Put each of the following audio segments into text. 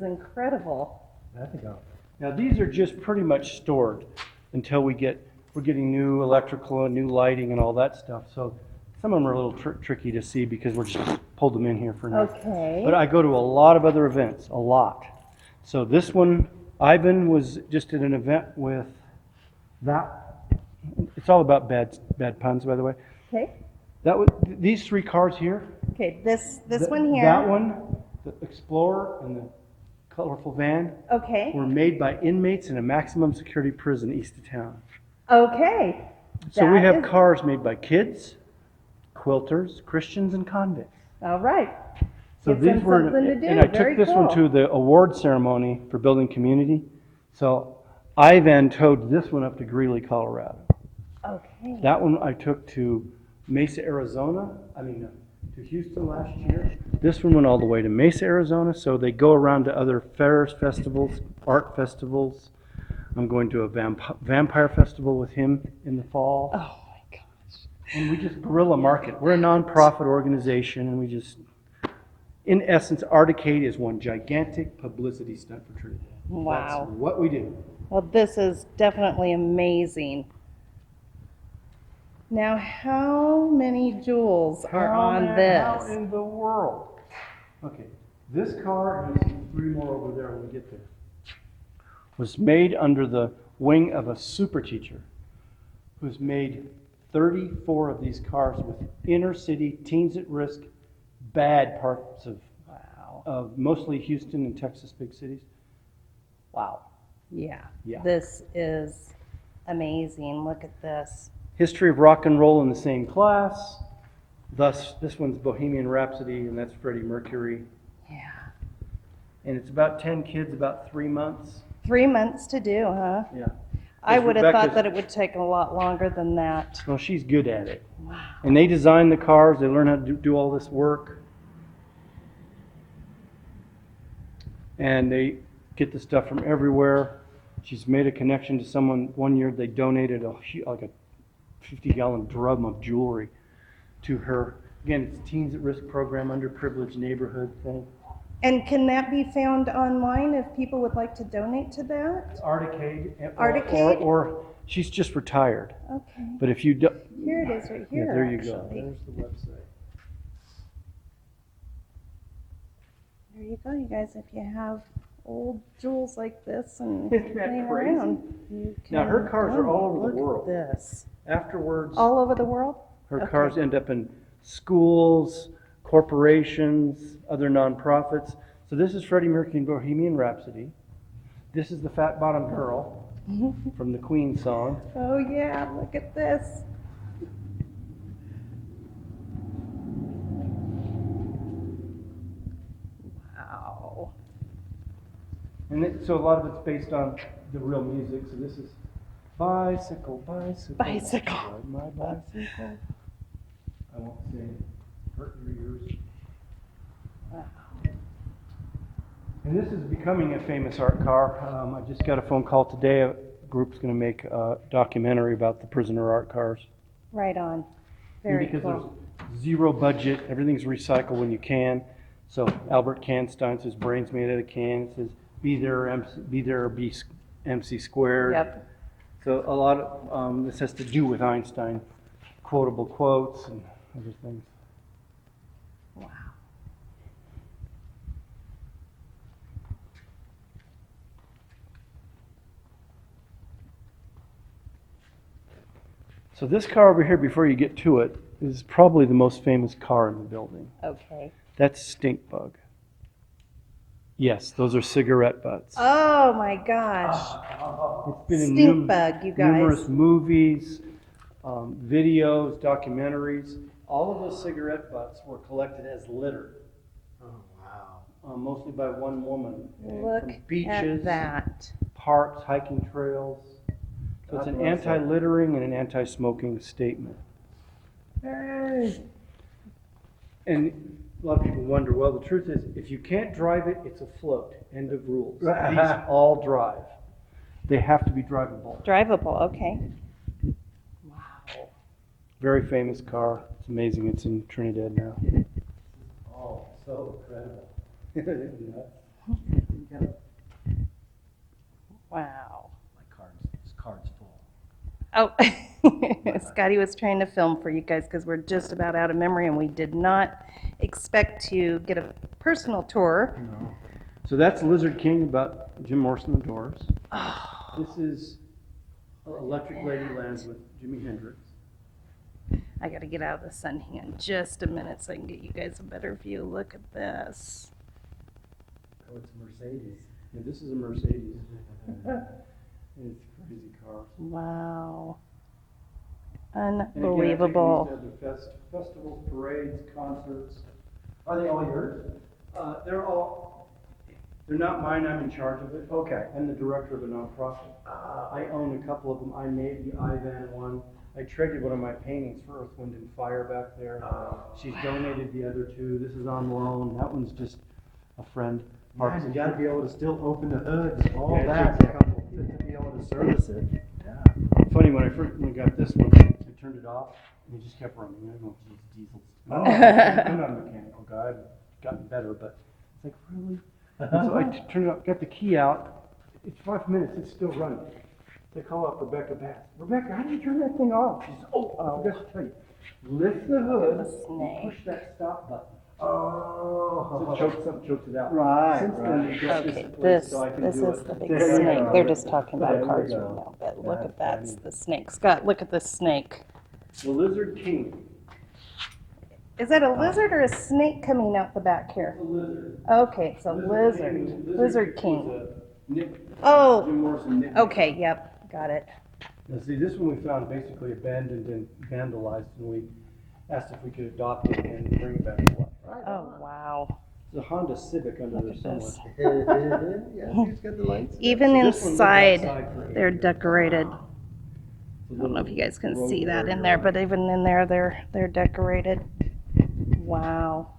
incredible. Now these are just pretty much stored until we're getting new electrical and new lighting and all that stuff. So some of them are a little tricky to see because we're just pulled them in here for now. Okay. But I go to a lot of other events, a lot. So this one, Ivan was just at an event with that. It's all about bad puns, by the way. Okay. That was these three cars here. Okay, this one here. That one, the Explorer and the colorful van, Okay. were made by inmates in a maximum security prison east of town. Okay. So we That have is- cars made by kids, quilters, Christians, and convicts. All right. So Gives them these were, something to do. and I Very took this one cool. to the award ceremony for building community. So I then towed this one up to Greeley, Colorado. Okay. That one I took to Mesa, Arizona. To Houston last year. This one went all the way to Mesa, Arizona. So they go around to other fairs, festivals, art festivals. I'm going to a vampire festival with him in the fall. Oh my gosh. And we just guerrilla market. We're a nonprofit organization, and we just, in essence, Artocade is one gigantic publicity stunt for Trinidad. Wow. That's what we do. Well, this is definitely amazing. Now, how many jewels are on How this? in the world? Okay, this car, and there's three more over there when we get there, was made under the wing of a super teacher who's made 34 of these cars with inner city, teens at risk, bad parts of mostly Houston and Texas big cities. Wow. Yeah. Yeah. This is amazing. Look at this. History of rock and roll in the same class. Thus, this one's Bohemian Rhapsody, and that's Freddie Mercury. Yeah. And it's about 10 kids, about 3 months. 3 months to do, huh? Yeah. I would have thought Rebecca's- that it would take a lot longer than that. Well, she's good at it. Wow. And they design the cars. They learn how to do all this work. And they get the stuff from everywhere. She's made a connection to someone. One year they donated a 50-gallon drum of jewelry to her. Again, it's Teens at Risk program, underprivileged neighborhood thing. And can that be found online if people would like to donate to that? It's Artocade. Artocade? Or she's just retired. Okay. But if you do, Here it is right here. yeah, there you go. actually. There's the website. There you go, you guys. If you have old jewels like this and Isn't that laying crazy? around, you can Now, her cars are all over the donate. world. Look at this. Afterwards, All over the world? her Okay. cars end up in schools, corporations, other nonprofits. So this is Freddie Mercury in Bohemian Rhapsody. This is the Fat Bottom Girl from the Queen song. Oh yeah, look at this. Wow. So a lot of it's based on the real music. So this is bicycle, bicycle. Bicycle. Ride my bicycle. I won't sing. Hurt your ears. Wow. And this is becoming a famous art car. I just got a phone call today. A group's going to make a documentary about the prisoner art cars. Right on. And Very because cool. there's zero budget, everything's recycled when you can. So Albert Canstein says brains made out of can. It says be there or be MC squared. Yep. So a lot of this has to do with Einstein, quotable quotes and other things. Wow. So this car over here, before you get to it, is probably the most famous car in the building. Okay. That's Stinkbug. Yes, those are cigarette butts. Oh my gosh. It's been in Stinkbug, you guys. numerous movies, videos, documentaries. All of those cigarette butts were collected as litter. Oh, wow. Mostly by one woman. Look From beaches, at that. parks, hiking trails. So it's an anti-littering and an anti-smoking statement. Hey! And a lot of people wonder, well, the truth is, if you can't drive it, it's afloat. End of rules. These all drive. They have to be drivable. Drivable, okay. Wow. Very famous car. It's amazing. It's in Trinidad now. Oh, so incredible. You Wow. This card's full. Oh, Scotty was trying to film for you guys because we're just about out of memory and we did not expect to get a personal tour. No. So that's Lizard King about Jim Morrison and the Doors. Oh, This is Electric Ladyland with Jimi Hendrix. I got to get out of the sun here in just a minute so I can get you guys a better view. Look at this. Oh, it's a Mercedes. Yeah, this is a Mercedes. It's a crazy car. Wow. And again, Unbelievable. I take these to other festivals, parades, concerts. Are they all yours? They're not mine, I'm in charge of it. Okay. I'm the director of a nonprofit. I own a couple of them. I made the Ivan one. I traded one of my paintings for Earth, Wind, and Fire back there. She's donated the other two. This is on loan. That one's just a friend. Mark, you gotta be able to still open the hoods, all Yeah, it that, takes a couple. to be able to service it. Yeah. Funny, when I got this one, I turned it off, and it just kept running. I go, geez, diesels. I'm not a mechanical guy. I've gotten better, but it's like, really? And so I turned it off, got the key out. It's 5 minutes, it's still running. They call up Rebecca Bass. Rebecca, how do you turn that thing off? She says, I forgot to tell you. Lift the hood, and push that stop button. Oh. So something chokes it out. Right, Since then, we got Okay, in place this so I can is do the it. big There you snake. go. They're just talking There about you cars right go. now, but look at That's that's the snake. Scott, look at this snake. The Lizard King. Is that a lizard or a snake coming out the back here? The lizard. Okay, it's a lizard. Lizard King. Was a Jim Oh, Morrison nickname. okay, yep, got it. Now see, this one we found basically abandoned and vandalized, and we asked if we could adopt it and bring it back to life. Oh, wow. There's a Honda Civic under there Look at somewhere. this. Yeah, he's got the lights. Even So this one lived inside, outside for 8 they're years. decorated. It's a I don't know if you guys can road see that in barrier. there, but even in there, they're decorated. Wow.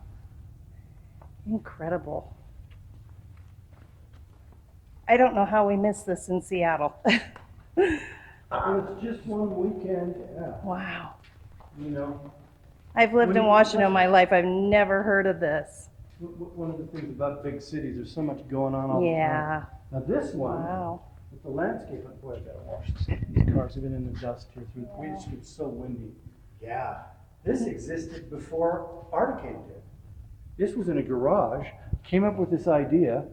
Incredible. I don't know how we missed this in Seattle. And it's just one weekend, yeah, Wow. you know. I've lived in Washington my life. I've never heard of this. One of the things about big cities, there's so much going on all the time. Yeah. Now this one, Wow. with the landscape, boy, I gotta wash this. These cars have been in the dust here through, we just get so windy. Yeah. This existed before Artocade did. This was in a garage, came up with this idea,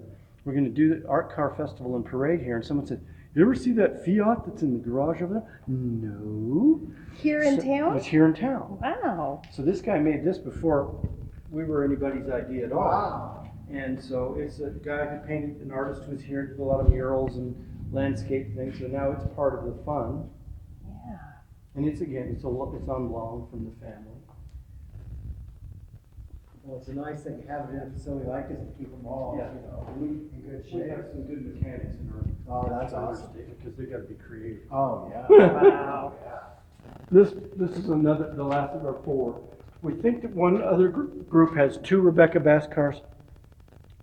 we're gonna do the art car festival and parade here, and someone said, you ever see that Fiat that's in the garage over there? No. Here in So- town? It's here in town. Wow. So this guy made this before we were anybody's idea at all. Wow. And so it's a guy who painted, an artist who was here, did a lot of murals and landscape things, so now it's part of the fun. Yeah. And it's again, it's on loan from the family. Well, it's a nice thing to have it in a facility like this and keep them all, Yeah. you know, in good We shape. have some good mechanics in our. Oh, that's in our awesome. state, because they gotta be creative. Oh, yeah. Wow. This is the last of our 4. We think that one other group has 2 Rebecca Bass cars.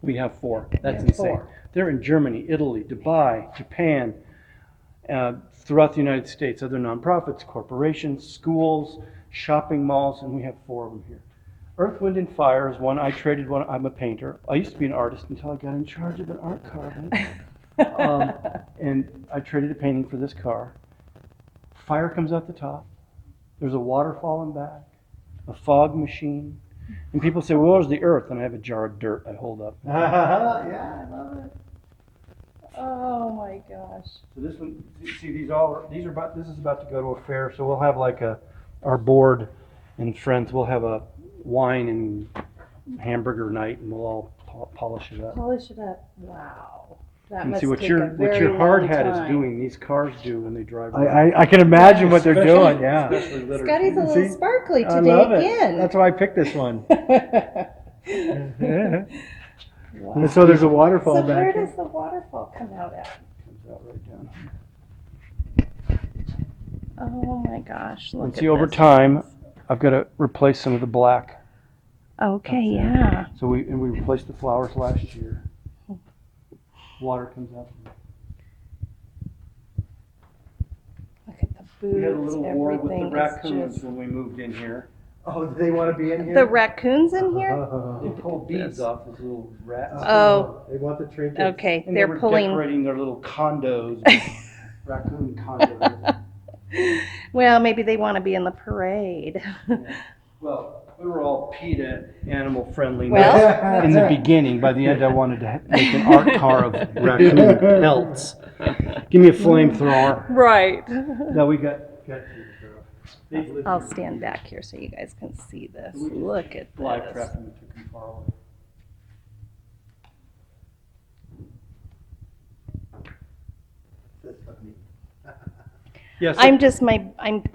We have 4. That's We have insane. 4. They're in Germany, Italy, Dubai, Japan, throughout the United States, other nonprofits, corporations, schools, shopping malls, and we have 4 of them here. Earth, Wind, and Fire is one. I traded one. I'm a painter. I used to be an artist until I got in charge of an art car. And I traded a painting for this car. Fire comes out the top. There's a waterfall in back, a fog machine. And people say, well, where's the earth? And I have a jar of dirt I hold up. Yeah, I love it. Oh my gosh. So this one, see, this is about to go to a fair. So we'll have like our board and friends, we'll have a wine and hamburger night, and we'll all polish it up. Polish it up. Wow. That And must see what take your a very what your hard long hat time. is doing. These cars do when they drive around. I can imagine what they're doing, yeah. Especially litter. Scotty's a little See? sparkly I today love it. again. That's why I picked this one. Wow. And so there's a So waterfall where back does here. the waterfall come out at? Comes out right down. Oh my gosh, look And at see, over this. time, I've got to replace some of the black. Okay, yeah. So we replaced the flowers last year. Water comes out. Look at the boots, We had a little war with the everything is raccoons just, when we moved in here. Oh, do they want to be in here? The raccoons in here? They pull beads off this little rat. Oh. They want the trinkets. Okay, And they they're were pulling. decorating their little condos, with raccoon condos. Well, maybe they want to be in the parade. Well, we were all PETA animal friendly Well- in the beginning. By the end, I wanted to make an art car of raccoon pelts. Give me a flamethrower. Right. No, we got taken care of. They've lived I'll here. stand back here so you guys can see this. We just Look at Live this. trap and we took them far away. That's funny. Yes. I'm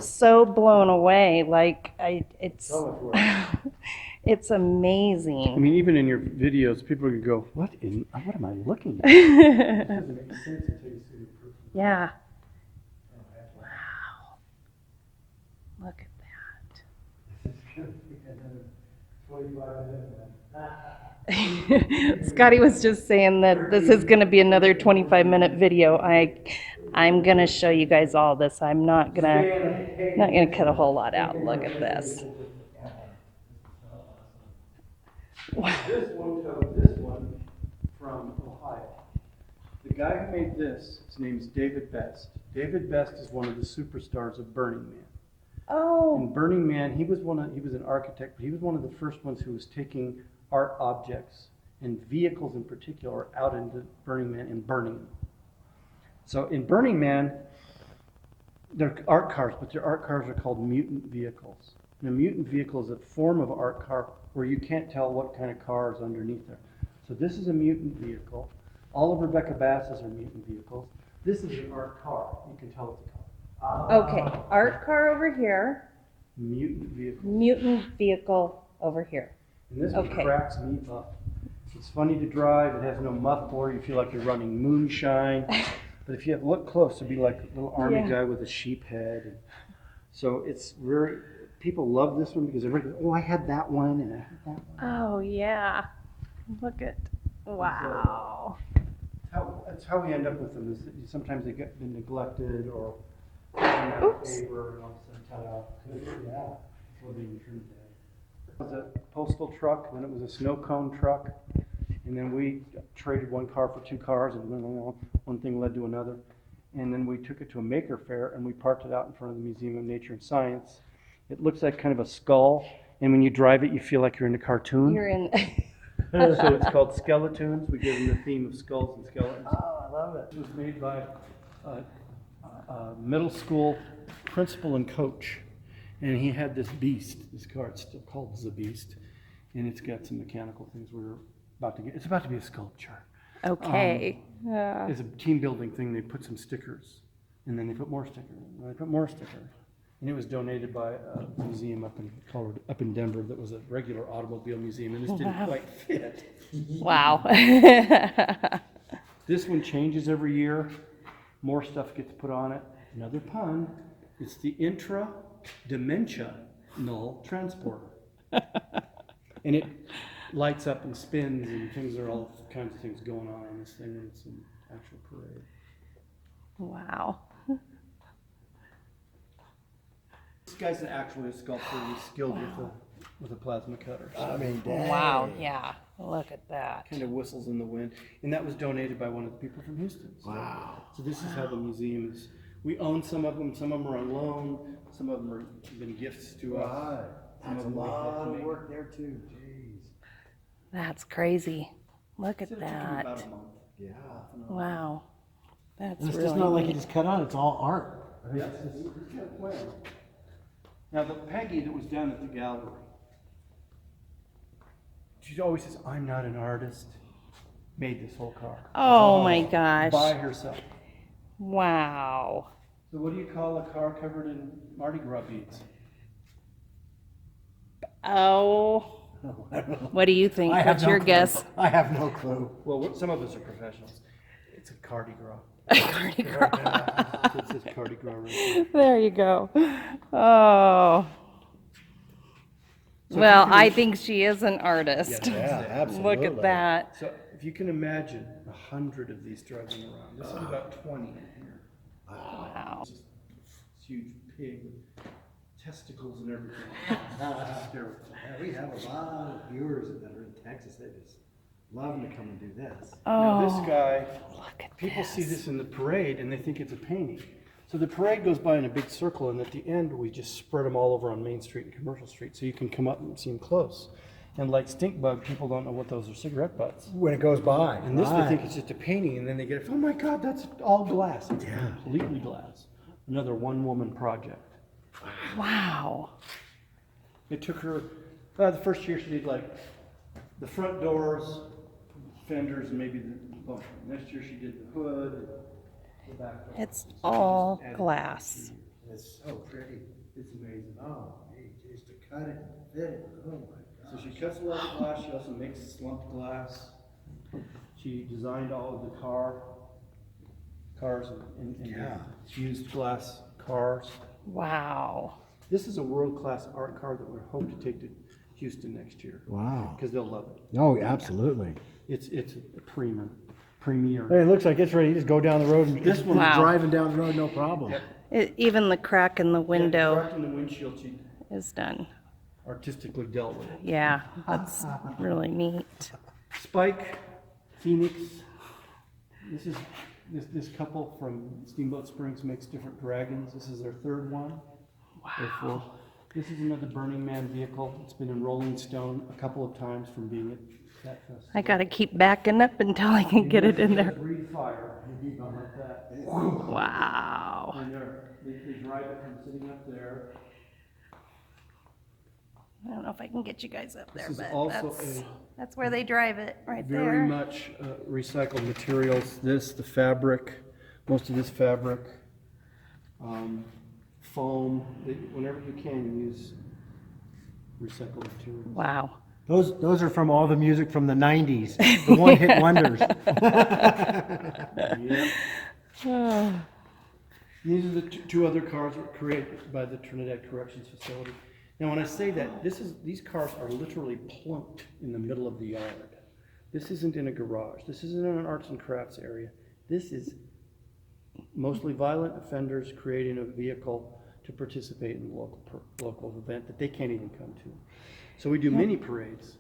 so blown away. Like it's So much work. it's I amazing. mean, even in your videos, people can go, "What am I looking at?" It doesn't make sense until you see the proof. Yeah. Oh, that's why. Wow. Look at that. This is good. We had another 45 minutes. Scotty was just saying that this is going to be another 25-minute video. I'm going to show you guys all this. I'm not going to cut a whole lot out. Look at this. This one from Ohio. The guy who made this, his name is David Best. David Best is one of the superstars of Burning Man. Oh. In Burning Man, he was an architect, but he was one of the first ones who was taking art objects and vehicles in particular out into Burning Man and burning them. So in Burning Man, they're art cars, but their art cars are called mutant vehicles. And a mutant vehicle is a form of art car where you can't tell what kind of car is underneath there. So this is a mutant vehicle. All of Rebecca Bass's are mutant vehicles. This is an art car. You can tell it's a car. Okay. Art car over here. Mutant vehicle. Mutant vehicle over here. And this one Okay. cracks me up. It's funny to drive. It has no muffler. You feel like you're running moonshine. But if you look close, it'd be like a little army Yeah. guy with a sheep head. And so it's very, people love this one because everybody goes, oh, I had that one and I had that one. Oh, yeah. Look at, wow. That's how we end up with them. Is that sometimes they get been neglected or taken out of Oops. favor and all of a sudden, ta-da. Yeah. Living in Trinidad. It was a postal truck, then it was a snow cone truck, and then we traded one car for two cars, and one thing led to another. And then we took it to a maker fair, and we parked it out in front of the Museum of Nature and Science. It looks like kind of a skull, and when you drive it, you feel like you're in a cartoon. You're in. So it's called Skeletoons. We give them the theme of skulls and skeletons. Oh, I love it. It was made by a middle school principal and coach. And he had this beast, this car, it's still called the Beast. And it's got some mechanical things it's about to be a sculpture. Okay. It's a team building thing. They put some stickers and then they put more stickers and they put more stickers. And it was donated by a museum up in Colorado, up in Denver that was a regular automobile museum, and this didn't quite fit. Wow. This one changes every year. More stuff gets put on it. Another pun. It's the intra-dimensional transporter. And it lights up and spins and things. There are all kinds of things going on this thing, and it's an actual parade. Wow. This guy's actually a sculptor. He's skilled with a plasma cutter. I mean, dang. Wow. Yeah. Look at that. Kind of whistles in the wind. And that was donated by one of the people from Houston. Wow. So this is how the museum is. We own some of them are on loan, some of them have been gifts to us. Right. Some That's of a them we helped lot of make. work there too. Jeez. That's crazy. Look at It took him about that. a month. Yeah. Wow. That's And it's really just not like you neat. just cut on, it's all art. Yes, it's got a plan. Now the Peggy that was down at the gallery, she always says, I'm not an artist, made this whole car. Oh my gosh. By herself. Wow. So what do you call a car covered in Mardi Gras beads? Oh. What do you think? I have What's no your clue. guess? I have no clue. Well, some of us are professionals. It's a Cardi Gras. Mardi Gras. It says Cardi Gras right there. There you go. Oh. Well, I think she is an artist. Yeah, absolutely. Look at that. So if you can imagine 100 of these driving around, this is about 20 in here. Wow. It's just this huge pig with testicles and everything. Hysterical. Yeah, we have a lot of viewers that are in Texas. They just love to come and do this. Now this Oh, guy, look at people see this. this in the parade and they think it's a painting. So the parade goes by in a big circle, and at the end we just spread them all over on Main Street and Commercial Street, so you can come up and see them close. And like Stinkbug, people don't know what those are, cigarette butts. When it goes by. And this they think it's just a painting, and then they get, oh my God, that's all glass. It's completely glass. Another one-woman project. Wow. It took her, the first year she did like the front doors, fenders, and maybe the bumper. Next year she did the hood, the back door. It's So she all just added glass. It's so pretty. It's amazing. Oh, hey, just to cut it and fit it. Oh my So God. she cuts a lot of glass, she also makes slumped glass. She designed all of the cars and Yeah. used glass cars. Wow. This is a world-class art car that we hope to take to Houston next year, Wow. because they'll love it. Oh, absolutely. It's a premier. Hey, it looks like it's ready. You just go down the road and This one- Wow. driving down the road, no problem. Even the crack in the window Crack in the windshield, she is done. artistically dealt with it. Yeah, that's really neat. Spike, Phoenix. This couple from Steamboat Springs makes different dragons. This is their third one. Wow. This is another Burning Man vehicle. It's been in Rolling Stone a couple of times from being at that festival. I gotta keep backing up until I can get it in there. Breathe fire. You keep on like that. Wow. And they drive it from sitting up there. I don't know if I can get you guys up there, This is but also that's where they drive it, right Very there. much recycled materials. The fabric, most of this fabric, foam. Whenever you can, use recycled materials. Wow. Those are from all the music from the 90s, the one-hit wonders. Yeah. Oh, These are the two other cars that were created by the Trinidad Corrections Facility. Now, when I say that, these cars are literally plunked in the middle of the yard. This isn't in a garage. This isn't in an arts and crafts area. This is mostly violent offenders creating a vehicle to participate in the local event that they can't even come to. So we do mini parades.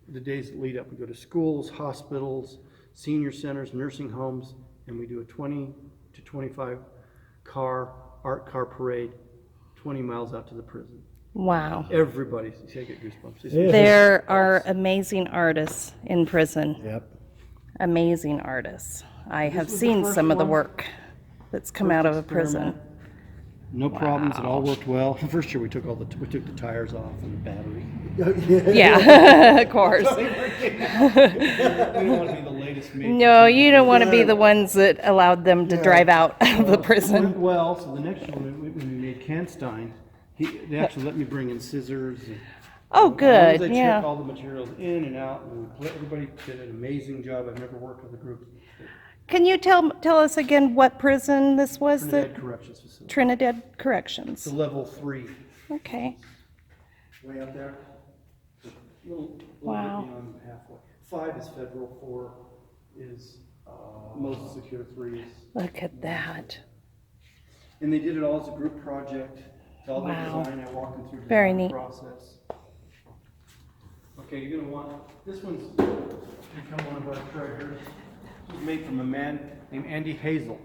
The days that lead up, we go to schools, hospitals, senior centers, nursing homes, and we do a 20 to 25 art car parade 20 miles out to the prison. wow. Everybody, see, I get goosebumps. There are amazing artists in prison. Yep. Amazing artists. I have was the seen first some of the one. work that's come out of a prison. Experiment. No problems, it all worked well. The first year we took the tires off and the battery. Yeah, of course. We don't want to be the latest make. No, you don't want to be the ones that allowed them to drive out of the prison. Went well, so the next year when we made Canstein, they actually let me bring in scissors. And, Oh, as long as good, they yeah. checked all the materials in and out, and everybody did an amazing job. I've never worked with a group. Can you tell us again what prison this was? Trinidad Corrections Facility. Trinidad Corrections. It's a level 3. Okay. Way up there. Little Wow. bit beyond halfway. 5 is federal, 4 is most secure, 3 is. Look at that. And they did it all as a group project. It's all the Wow. design. I walked them through the Very design neat. process. Okay, you're gonna want, this one's become one of our treasures. It's made from a man named Andy Hazel,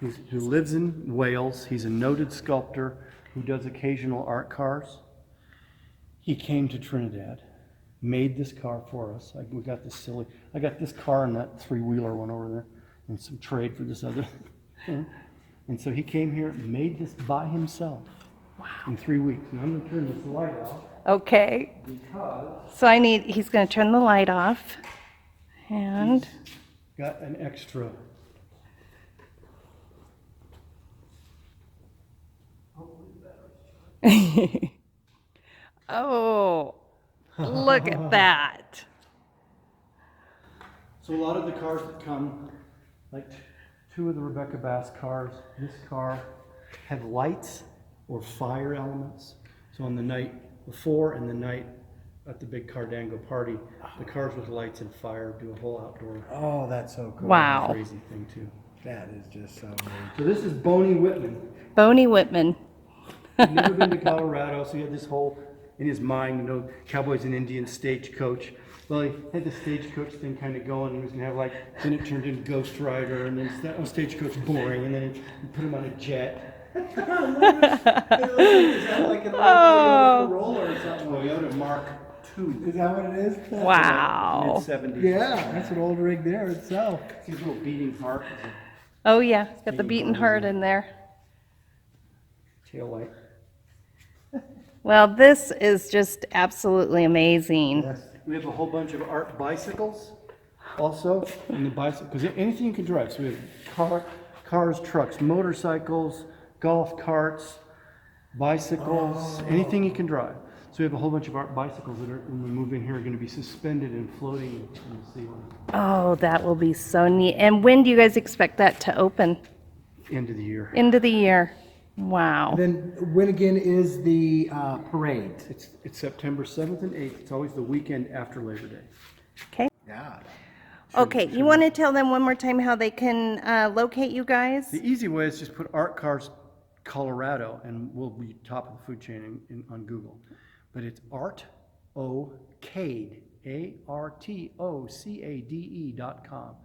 who lives in Wales. He's a noted sculptor who does occasional art cars. He came to Trinidad, made this car for us. I got this car and that 3-wheeler one over there, and some trade for this other thing. And so he came here, made this by himself in 3 weeks. And I'm gonna turn this light off Okay. because So he's going to turn the light off. And got an extra. oh, look at that. So a lot of the cars that come, like 2 of the Rebecca Bass cars, this car, have lights or fire elements. So on the night before and the night at the big Cardango party, the cars with lights and fire do a whole outdoor Oh, that's so cool. Wow. crazy thing too. That is just so neat. So this is Boney Whitman. Boney Whitman. He'd never been to Colorado, so he had this whole, in his mind, you know, Cowboys and Indians stagecoach. Well, he had the stagecoach thing kind of going, and he was going to have like, then it turned into Ghost Rider, and then that was stagecoach boring, and then he put him on a jet. Is that like an old roller or something? Toyota Mark II. Is that what it is? Wow. Mid-70s. Yeah, that's an old rig there itself. See his little beating heart, Oh yeah, it's got the beating heart in there. tail light. Well, this is just absolutely amazing. Yes. We have a whole bunch of art bicycles also, and the bicycle, because anything you can drive. So we have cars, trucks, motorcycles, golf carts, bicycles, anything you can drive. So we have a whole bunch of art bicycles that are, when we move in here, are going to be suspended and floating in the ceiling. Oh, that will be so neat. And when do you guys expect that to open? End of the year. End of the year. Wow. Then when again is the parade? It's September 7th and 8th. It's always the weekend after Labor Day. Okay. Yeah. Okay, you want to tell them one more time how they can locate you guys? The easy way is just put Art Cars Colorado, and we'll be top of the food chain on Google. But it's Artocade, ARTOCADE.com. And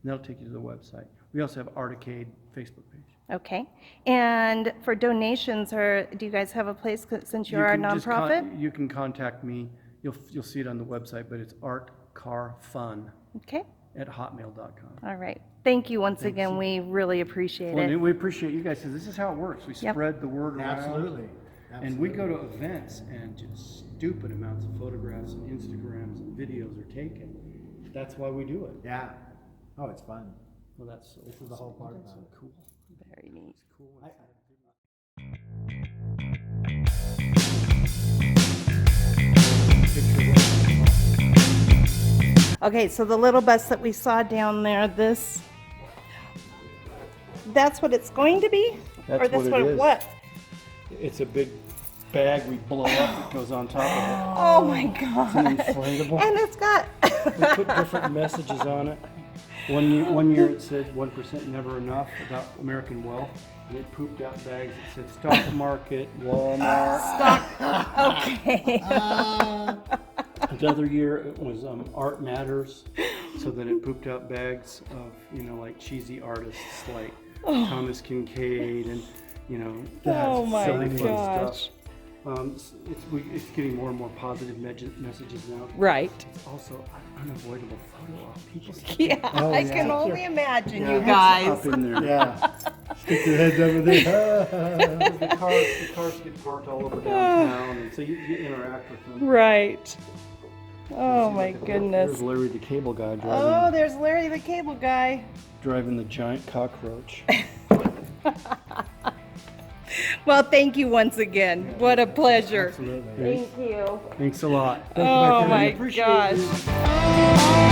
that'll take you to the website. We also have Artocade Facebook page. Okay. And for donations, or do you guys have a place since you are a can just nonprofit? you can contact me. You'll see it on the website, but it's artcarfun Okay. at hotmail.com. All right. Thank you once again. We really appreciate Well, it. and we appreciate you guys, because this is how it works. We Yep. spread the word around. Absolutely. And we go to events, and just stupid amounts of photographs and Instagrams and videos are taken. That's why we do it. Yeah. Oh, it's fun. Well, that's This is the whole part about it. cool. Very neat. Cool. Okay, so the little bus that we saw down there, that's what it's going to be? That's Or that's what it is. was? It's a big bag we blow up that goes on top of Oh my it. God. It's inflatable. And it's got, We put different messages on it. One year it said 1% never enough about American wealth. And it pooped out bags that said stock market, Walmart. okay. Another year it was art matters, so that it pooped out bags of, like cheesy artists like Thomas Kincaid and, Oh my silly fun gosh. stuff. It's getting more and more positive messages now. Right. It's also an unavoidable photo op. People Yeah, Oh, I yeah. can only imagine you up guys. in there. Yeah. Stick your heads over there. the cars get parked all over downtown, and so you interact with them. Right. Oh See, my like, goodness. There's Larry the Cable Guy Oh, there's Larry the Cable Guy. driving the giant cockroach. Well, thank you once again. What a pleasure. Absolutely. Thank you. Thanks a lot. Oh my Appreciate gosh. you.